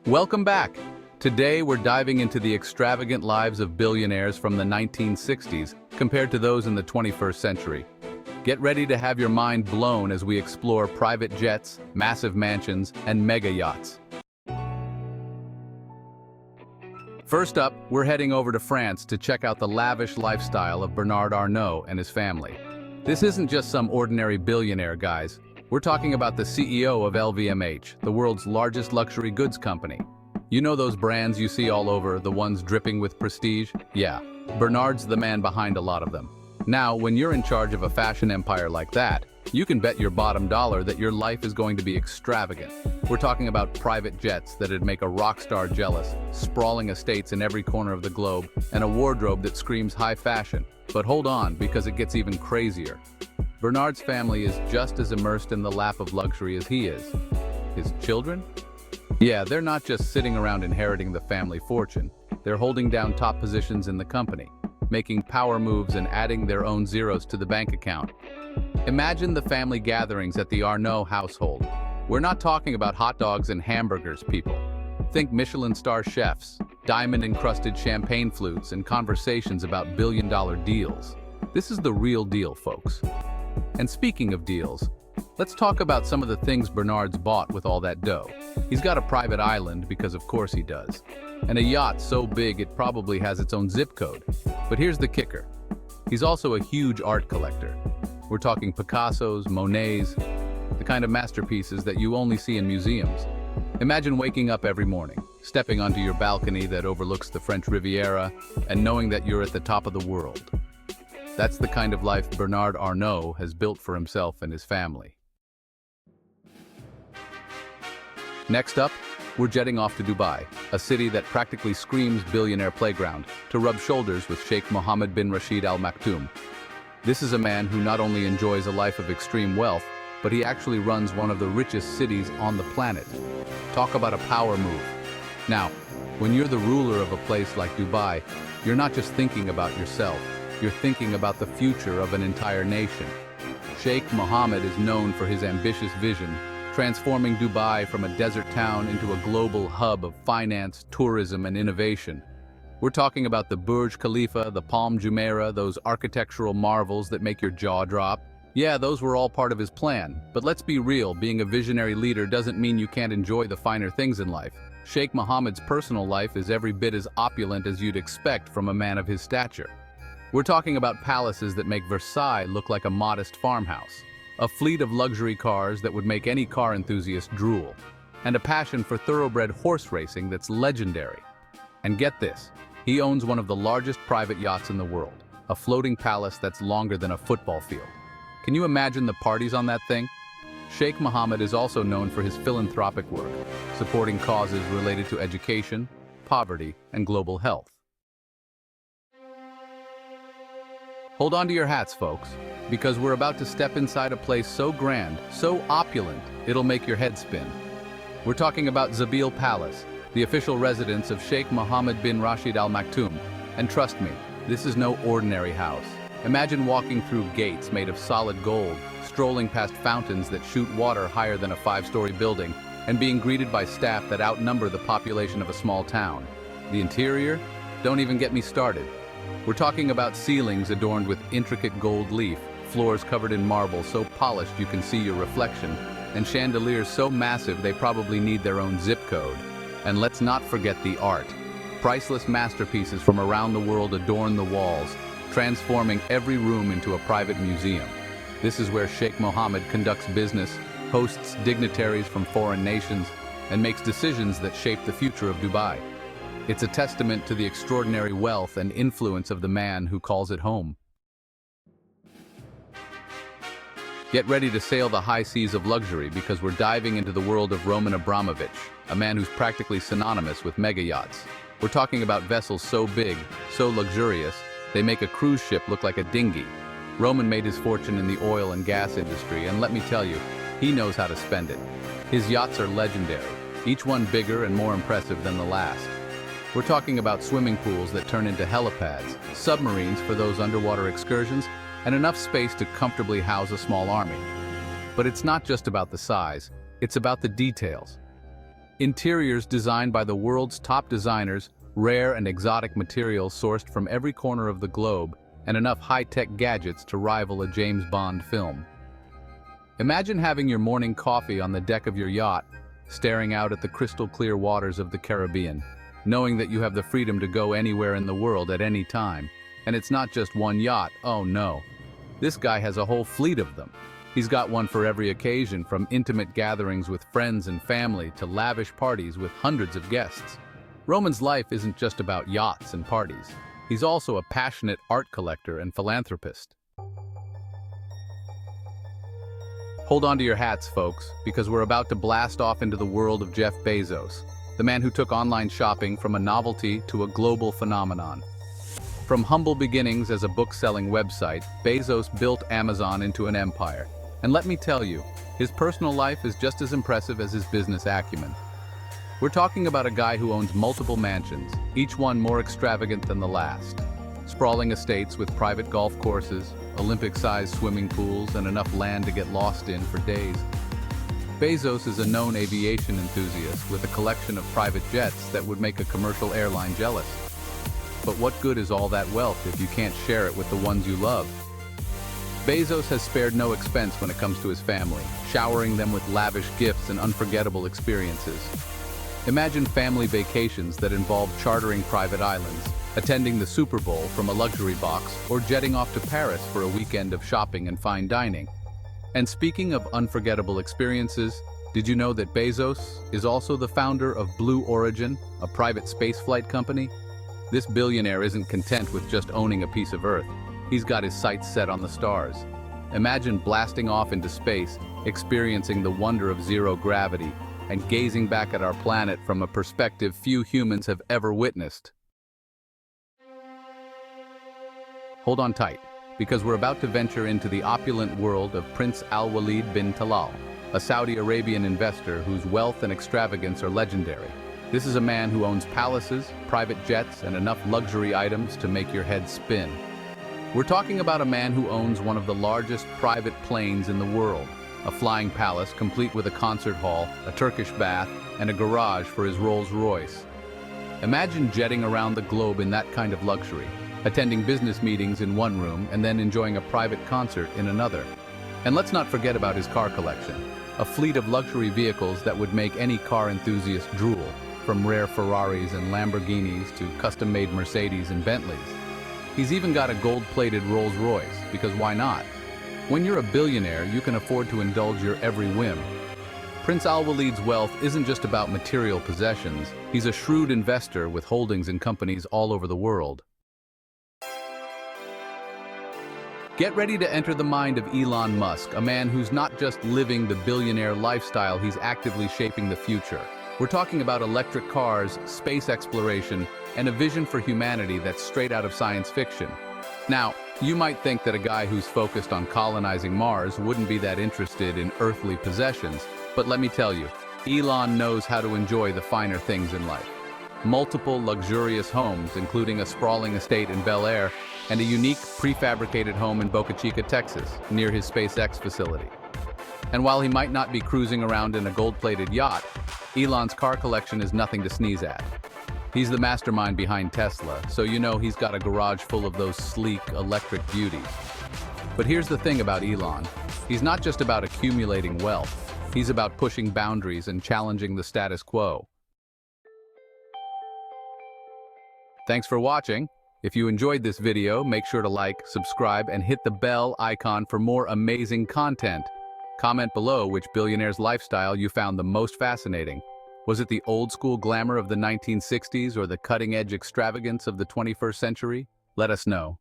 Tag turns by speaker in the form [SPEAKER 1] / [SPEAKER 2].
[SPEAKER 1] Welcome back. Today we're diving into the extravagant lives of billionaires from the 1960s compared to those in the 21st century. Get ready to have your mind blown as we explore private jets, massive mansions, and mega yachts. First up, we're heading over to France to check out the lavish lifestyle of Bernard Arnault and his family. This isn't just some ordinary billionaire, guys. We're talking about the CEO of LVMH, the world's largest luxury goods company. You know those brands you see all over, the ones dripping with prestige? Yeah, Bernard's the man behind a lot of them. Now, when you're in charge of a fashion empire like that, you can bet your bottom dollar that your life is going to be extravagant. We're talking about private jets that'd make a rock star jealous, sprawling estates in every corner of the globe, and a wardrobe that screams high fashion. But hold on, because it gets even crazier. Bernard's family is just as immersed in the lap of luxury as he is. His children? Yeah, they're not just sitting around inheriting the family fortune. They're holding down top positions in the company, making power moves and adding their own zeros to the bank account. Imagine the family gatherings at the Arnault household. We're not talking about hot dogs and hamburgers, people. Think Michelin star chefs, diamond-encrusted champagne flutes, and conversations about billion-dollar deals. This is the real deal, folks. And speaking of deals, let's talk about some of the things Bernard's bought with all that dough. He's got a private island, because of course he does. And a yacht so big it probably has its own zip code. But here's the kicker. He's also a huge art collector. We're talking Picassos, Monets, the kind of masterpieces that you only see in museums. Imagine waking up every morning, stepping onto your balcony that overlooks the French Riviera, and knowing that you're at the top of the world. That's the kind of life Bernard Arnault has built for himself and his family. Next up, we're jetting off to Dubai, a city that practically screams billionaire playground, to rub shoulders with Sheikh Mohammed bin Rashid Al Maktoum. This is a man who not only enjoys a life of extreme wealth, but he actually runs one of the richest cities on the planet. Talk about a power move. Now, when you're the ruler of a place like Dubai, you're not just thinking about yourself. You're thinking about the future of an entire nation. Sheikh Mohammed is known for his ambitious vision, transforming Dubai from a desert town into a global hub of finance, tourism, and innovation. We're talking about the Burj Khalifa, the Palm Jumeirah, those architectural marvels that make your jaw drop. Yeah, those were all part of his plan. But let's be real, being a visionary leader doesn't mean you can't enjoy the finer things in life. Sheikh Mohammed's personal life is every bit as opulent as you'd expect from a man of his stature. We're talking about palaces that make Versailles look like a modest farmhouse, a fleet of luxury cars that would make any car enthusiast drool, and a passion for thoroughbred horse racing that's legendary. And get this, he owns one of the largest private yachts in the world, a floating palace that's longer than a football field. Can you imagine the parties on that thing? Sheikh Mohammed is also known for his philanthropic work, supporting causes related to education, poverty, and global health. Hold on to your hats, folks, because we're about to step inside a place so grand, so opulent, it'll make your head spin. We're talking about Zabeel Palace, the official residence of Sheikh Mohammed bin Rashid Al Maktoum. And trust me, this is no ordinary house. Imagine walking through gates made of solid gold, strolling past fountains that shoot water higher than a 5-story building, and being greeted by staff that outnumber the population of a small town. The interior? Don't even get me started. We're talking about ceilings adorned with intricate gold leaf, floors covered in marble so polished you can see your reflection, and chandeliers so massive they probably need their own zip code. And let's not forget the art. Priceless masterpieces from around the world adorn the walls, transforming every room into a private museum. This is where Sheikh Mohammed conducts business, hosts dignitaries from foreign nations, and makes decisions that shape the future of Dubai. It's a testament to the extraordinary wealth and influence of the man who calls it home. Get ready to sail the high seas of luxury because we're diving into the world of Roman Abramovich, a man who's practically synonymous with mega yachts. We're talking about vessels so big, so luxurious, they make a cruise ship look like a dinghy. Roman made his fortune in the oil and gas industry, and let me tell you, he knows how to spend it. His yachts are legendary, each one bigger and more impressive than the last. We're talking about swimming pools that turn into helipads, submarines for those underwater excursions, and enough space to comfortably house a small army. But it's not just about the size, it's about the details. Interiors designed by the world's top designers, rare and exotic materials sourced from every corner of the globe, and enough high-tech gadgets to rival a James Bond film. Imagine having your morning coffee on the deck of your yacht, staring out at the crystal-clear waters of the Caribbean, knowing that you have the freedom to go anywhere in the world at any time. And it's not just one yacht, oh no. This guy has a whole fleet of them. He's got one for every occasion, from intimate gatherings with friends and family to lavish parties with hundreds of guests. Roman's life isn't just about yachts and parties. He's also a passionate art collector and philanthropist. Hold on to your hats, folks, because we're about to blast off into the world of Jeff Bezos, the man who took online shopping from a novelty to a global phenomenon. From humble beginnings as a book-selling website, Bezos built Amazon into an empire. And let me tell you, his personal life is just as impressive as his business acumen. We're talking about a guy who owns multiple mansions, each one more extravagant than the last. Sprawling estates with private golf courses, Olympic-sized swimming pools, and enough land to get lost in for days. Bezos is a known aviation enthusiast with a collection of private jets that would make a commercial airline jealous. But what good is all that wealth if you can't share it with the ones you love? Bezos has spared no expense when it comes to his family, showering them with lavish gifts and unforgettable experiences. Imagine family vacations that involve chartering private islands, attending the Super Bowl from a luxury box, or jetting off to Paris for a weekend of shopping and fine dining. And speaking of unforgettable experiences, did you know that Bezos is also the founder of Blue Origin, a private spaceflight company? This billionaire isn't content with just owning a piece of Earth. He's got his sights set on the stars. Imagine blasting off into space, experiencing the wonder of zero gravity, and gazing back at our planet from a perspective few humans have ever witnessed. Hold on tight, because we're about to venture into the opulent world of Prince Al-Walid bin Talal, a Saudi Arabian investor whose wealth and extravagance are legendary. This is a man who owns palaces, private jets, and enough luxury items to make your head spin. We're talking about a man who owns one of the largest private planes in the world, a flying palace complete with a concert hall, a Turkish bath, and a garage for his Rolls-Royce. Imagine jetting around the globe in that kind of luxury, attending business meetings in one room and then enjoying a private concert in another. And let's not forget about his car collection, a fleet of luxury vehicles that would make any car enthusiast drool, from rare Ferraris and Lamborghinis to custom-made Mercedes and Bentleys. He's even got a gold-plated Rolls-Royce, because why not? When you're a billionaire, you can afford to indulge your every whim. Prince Al-Walid's wealth isn't just about material possessions. He's a shrewd investor with holdings in companies all over the world. Get ready to enter the mind of Elon Musk, a man who's not just living the billionaire lifestyle, he's actively shaping the future. We're talking about electric cars, space exploration, and a vision for humanity that's straight out of science fiction. Now, you might think that a guy who's focused on colonizing Mars wouldn't be that interested in earthly possessions, but let me tell you, Elon knows how to enjoy the finer things in life. Multiple luxurious homes, including a sprawling estate in Bel Air and a unique prefabricated home in Boca Chica, Texas, near his SpaceX facility. And while he might not be cruising around in a gold-plated yacht, Elon's car collection is nothing to sneeze at. He's the mastermind behind Tesla, so you know he's got a garage full of those sleek, electric beauties. But here's the thing about Elon. He's not just about accumulating wealth. He's about pushing boundaries and challenging the status quo. Thanks for watching. If you enjoyed this video, make sure to like, subscribe, and hit the bell icon for more amazing content. Comment below which billionaire's lifestyle you found the most fascinating. Was it the old-school glamour of the 1960s or the cutting-edge extravagance of the 21st century? Let us know.